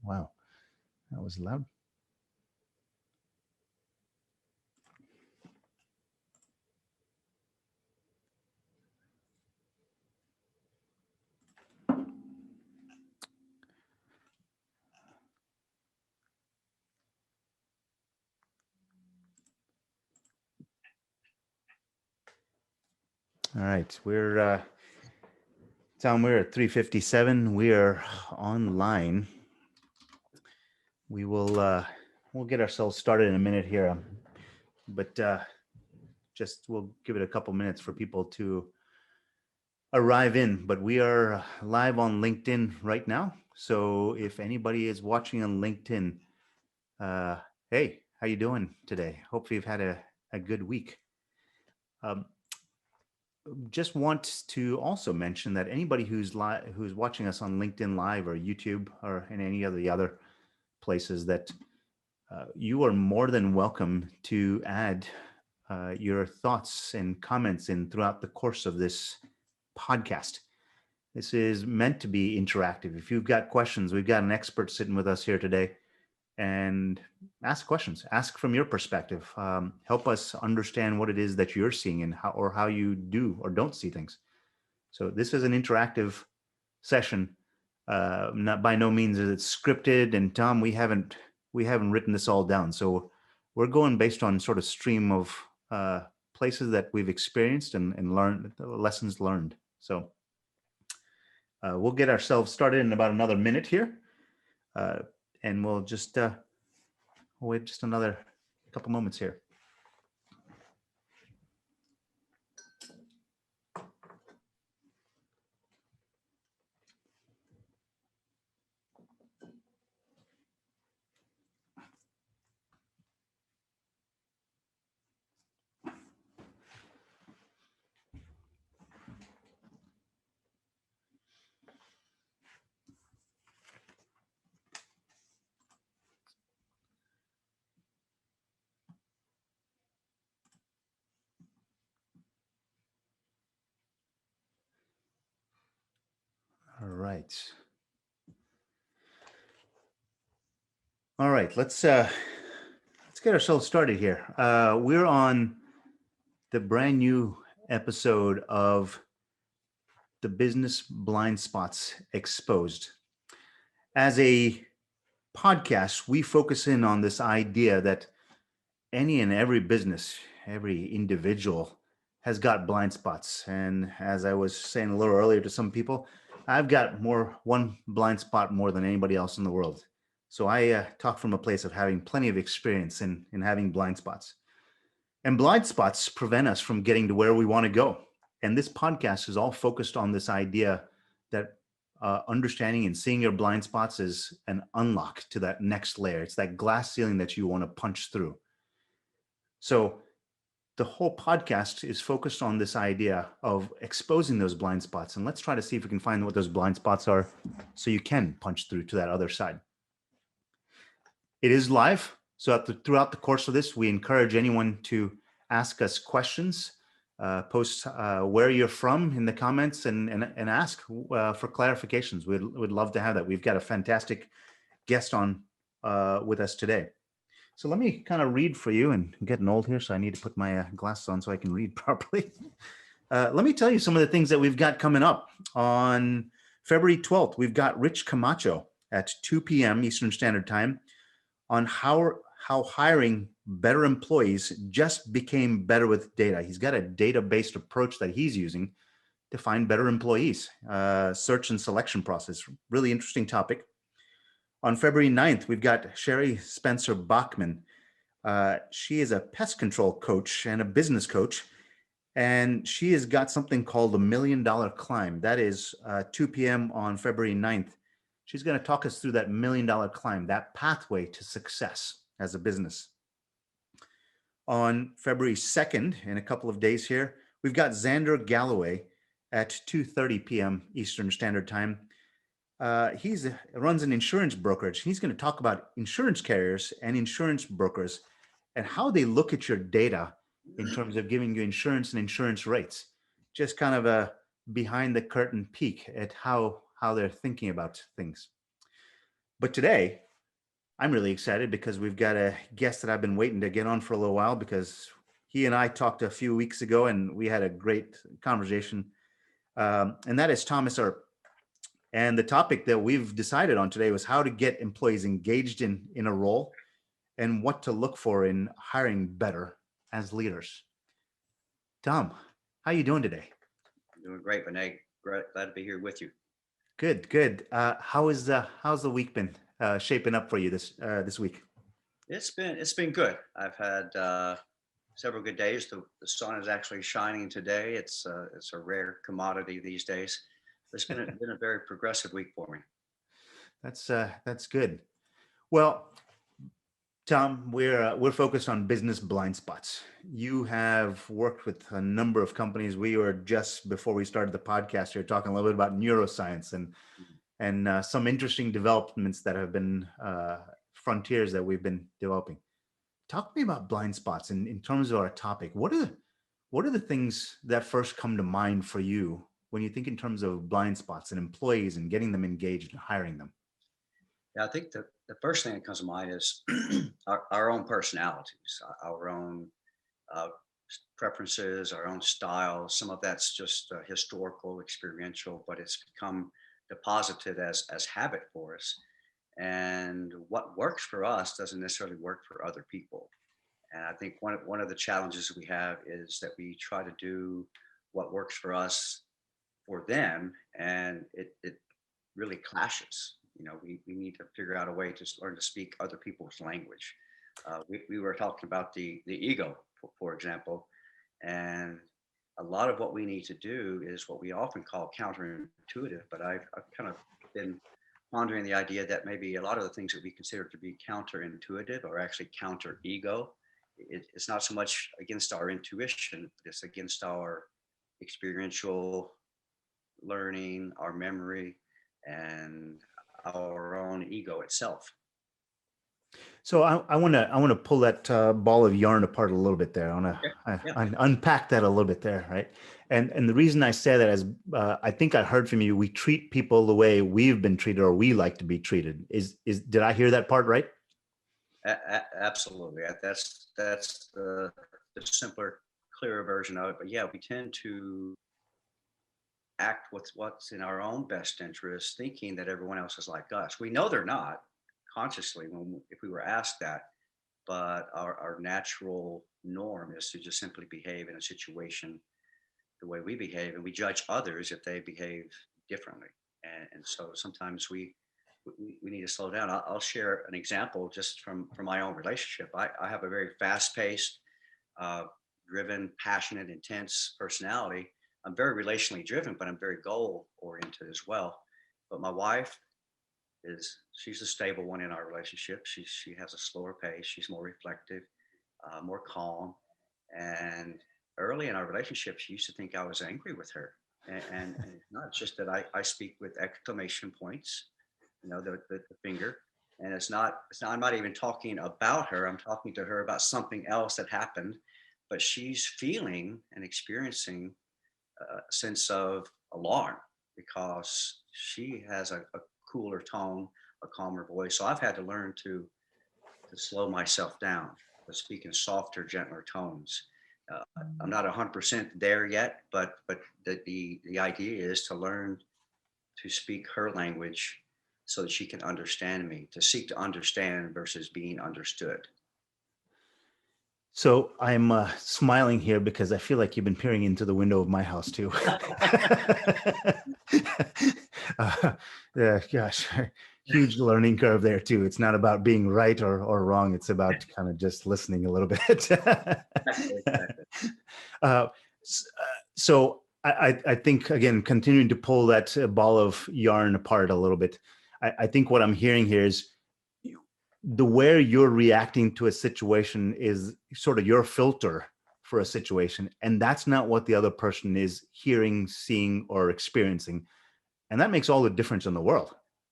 Wow, that was loud. All right, Tom, we're at 3:57. We are online. We will we'll get ourselves started in a minute here, but just we'll give it a couple minutes for people to arrive in. But we are live on LinkedIn right now. So if anybody is watching on LinkedIn, hey, how you doing today? Hopefully you've had a good week. Um, just want to also mention that anybody who's watching us on LinkedIn Live or YouTube or in any of the other places, that you are more than welcome to add your thoughts and comments in throughout the course of this podcast. This is meant to be interactive. If you've got questions, we've got an expert sitting with us here today, and ask questions. Ask from your perspective. Help us understand what it is that you're seeing and how you do or don't see things. So this is an interactive session. Not by no means is it scripted. And Tom, we haven't written this all down. So we're going based on sort of stream of places that we've experienced and learned, lessons learned. So we'll get ourselves started in about another minute here, and we'll just wait just another couple moments here. All right. All right, let's get ourselves started here. We're on the brand new episode of the Business Blind Spots Exposed. As a podcast, we focus in on this idea that any and every business, every individual has got blind spots. And as I was saying a little earlier to some people, I've got one blind spot more than anybody else in the world. So I talk from a place of having plenty of experience in having blind spots. And blind spots prevent us from getting to where we want to go. And this podcast is all focused on this idea that understanding and seeing your blind spots is an unlock to that next layer. It's that glass ceiling that you want to punch through. So the whole podcast is focused on this idea of exposing those blind spots. And let's try to see if we can find what those blind spots are so you can punch through to that other side. It is live. So throughout the course of this, we encourage anyone to ask us questions, post where you're from in the comments, and ask for clarifications. We'd love to have that. We've got a fantastic guest on with us today. So let me kind of read for you, and I'm getting old here, so I need to put my glasses on so I can read properly. Let me tell you some of the things that we've got coming up. On February 12th, we've got Rich Camacho at 2 p.m. Eastern Standard Time on how hiring better employees just became better with data. He's got a data-based approach that he's using to find better employees, search and selection process. Really interesting topic. On February 9th, we've got Sherry Spencer Bachman. She is a pest control coach and a business coach, and she has got something called the $1 Million Climb. That is 2 p.m. on February 9th. She's going to talk us through that $1 Million Climb, that pathway to success as a business. On February 2nd, in a couple of days here, we've got Xander Galloway at 2:30 p.m. Eastern Standard Time. He runs an insurance brokerage. He's going to talk about insurance carriers and insurance brokers and how they look at your data in terms of giving you insurance and insurance rates. Just kind of a behind the curtain peek at how they're thinking about things. But today, I'm really excited because we've got a guest that I've been waiting to get on for a little while because he and I talked a few weeks ago and we had a great conversation. And that is Thomas Earp. And the topic that we've decided on today was how to get employees engaged in a role and what to look for in hiring better as leaders. Tom, how you doing today? Doing great, Renee. Glad to be here with you. Good, good. How's the week been shaping up for you this week? It's been good. I've had several good days. The sun is actually shining today. It's a rare commodity these days. It's been a very progressive week for me. That's good. Well, Tom, we're focused on business blind spots. You have worked with a number of companies. We were just before we started the podcast here talking a little bit about neuroscience and some interesting developments that have been frontiers that we've been developing. Talk to me about blind spots in terms of our topic. What are the things that first come to mind for you when you think in terms of blind spots and employees and getting them engaged and hiring them? Yeah, I think the first thing that comes to mind is our own personalities, our own uh, preferences, our own styles. Some of that's just historical, experiential, but it's become deposited as habit for us. And what works for us doesn't necessarily work for other people. And I think one of the challenges we have is that we try to do what works for us for them, and it really clashes. We need to figure out a way to learn to speak other people's language. We were talking about the ego, for example, and a lot of what we need to do is what we often call counterintuitive. But I've kind of been pondering the idea that maybe a lot of the things that we consider to be counterintuitive are actually counter ego. It's not so much against our intuition, but it's against our experiential learning, our memory, and our own ego itself. So I want to pull that ball of yarn apart a little bit there. I want Yeah, to yeah, unpack that a little bit there, right? And the reason I say that is I think I heard from you. We treat people the way we've been treated, or we like to be treated. Is did I hear that part right? absolutely. That's the simpler, clearer version of it. But yeah, we tend to act with what's in our own best interest, thinking that everyone else is like us. We know they're not consciously when if we were asked that, but our natural norm is to just simply behave in a situation the way we behave, and we judge others if they behave differently. And so sometimes we need to slow down. I'll share an example just from my own relationship. I have a very fast paced, uh, driven, passionate, intense personality. I'm very relationally driven, but I'm very goal oriented as well. But my wife she's the stable one in our relationship. She has a slower pace. She's more reflective, more calm. And early in our relationship, she used to think I was angry with her. And it's not just that I speak with exclamation points, the finger. And I'm not even talking about her. I'm talking to her about something else that happened, but she's feeling and experiencing a sense of alarm because she has a cooler tone, a calmer voice. So I've had to learn to slow myself down, to speak in softer, gentler tones. I'm not 100% there yet, but the idea is to learn to speak her language so that she can understand me, to seek to understand versus being understood. So I'm smiling here because I feel like you've been peering into the window of my house too. uh, yeah, gosh, huge learning curve there too. It's not about being right or wrong. It's about kind of just listening a little bit. Exactly, exactly. uh, so I think again, continuing to pull that ball of yarn apart a little bit. I think what I'm hearing here is the where you're reacting to a situation is sort of your filter for a situation, and that's not what the other person is hearing, seeing, or experiencing, and that makes all the difference in the world.